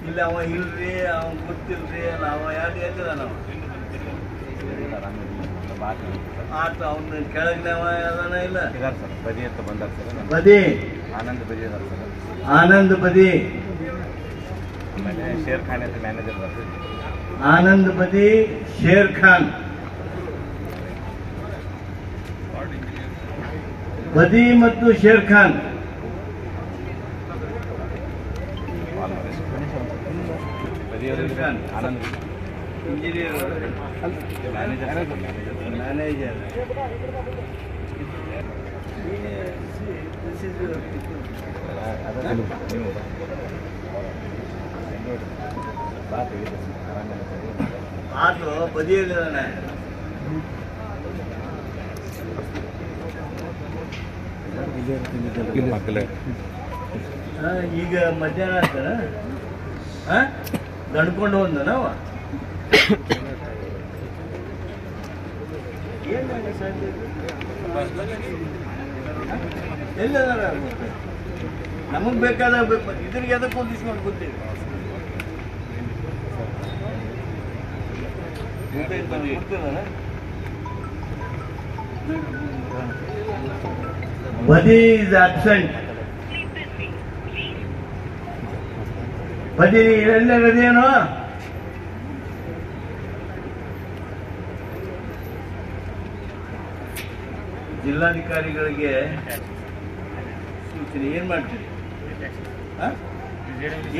ಇಲ್ಲ ಅವ ಇಲ್ರಿ ಅವ ಗೊತ್ತಿಲ್ರಿ ಅವ ಯಾರು ಹೇಳ್ತಿದ ನಾವು ಆತ ಅವ್ನ ಕೆಳಗಿನ ಅದಾನ ಇಲ್ಲ ಸರ್ ಬದಿ ಅಂತ ಬಂದಾರ ಸರ್ ಬದಿ ಆನಂದ್ ಬದಿ ಅದಾರ ಸರ್ ಆನಂದ್ ಬದಿ ಆಮೇಲೆ ಶೇರ್ ಖಾನ್ ಅಂತ ಮ್ಯಾನೇಜರ್ ಬರ್ತೀವಿ ಆನಂದ್ ಬದಿ ಶೇರ್ ಖಾನ್ ಬದಿ ಮತ್ತು Sher Khan Anand engineer manager auto ಬದಿಯಲ್ಲಿದ್ದಾನೆ ಈಗ ಮಧ್ಯಾಹ್ನ ಆಗ್ತಾನ ಗಣ್ಕೊಂಡು ಹೋದ ನಾವ ಎಲ್ಲದಾರ ನಮಗ್ ಬೇಕಾದಾಗ ಇದ್ರಿಗೆ ಅದಕ್ಕೆ ಹೊಂದಿಸ್ಕೊಂಡು ಗೊತ್ತೀವಿ ಬದಿ ಇಸ್ ಆಬ್ಸೆಂಟ್ ಬದಿ ಎಲ್ಲರದೇನೋ ಜಿಲ್ಲಾಧಿಕಾರಿಗಳಿಗೆ ಸೂಚನೆ ಏನ್ ಮಾಡ್ತೀರಿ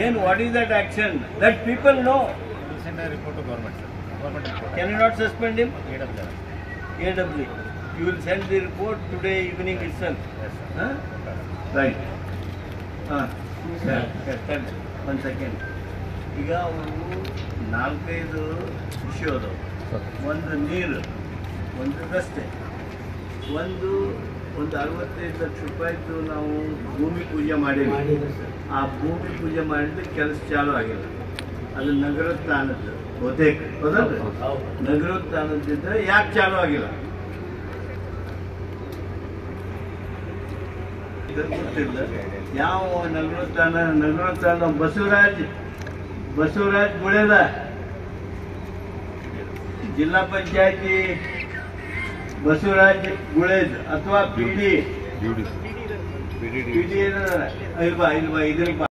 ಏನು what is that action that people no report to government can you not suspend him AW you will send the report today evening itself right sir 1 second ಈಗ ಅವರು 4-5 ವಿಷಯ ಅದಾವ ಒಂದು ನೀರು ಒಂದು ರಸ್ತೆ ಒಂದು 65 ಲಕ್ಷ ರೂಪಾಯಿದು ನಾವು ಭೂಮಿ ಪೂಜೆ ಮಾಡೀವಿ ಆ ಭೂಮಿ ಪೂಜೆ ಮಾಡಿದ್ರೆ ಕೆಲಸ ಚಾಲು ಆಗಿಲ್ಲ ಅದು ನಗರೋತ್ಥಾನದ್ದು ಬಹುತೇಕ ಹೌದಲ್ರಿ ನಗರೋತ್ಥಾನದಿದ್ರೆ ಯಾಕೆ ಚಾಲು ಆಗಿಲ್ಲ ಗೊತ್ತಿಲ್ಲ ಯಾವ ನಗರೋತ್ಥಾನ ಬಸವರಾಜ್ ಗುಳೇದ ಜಿಲ್ಲಾ ಪಂಚಾಯತಿ ಬಸವರಾಜ್ ಗುಳೇದ್ ಅಥವಾ PD ಇಲ್ವಾ ಇದ್ರಿಗೆ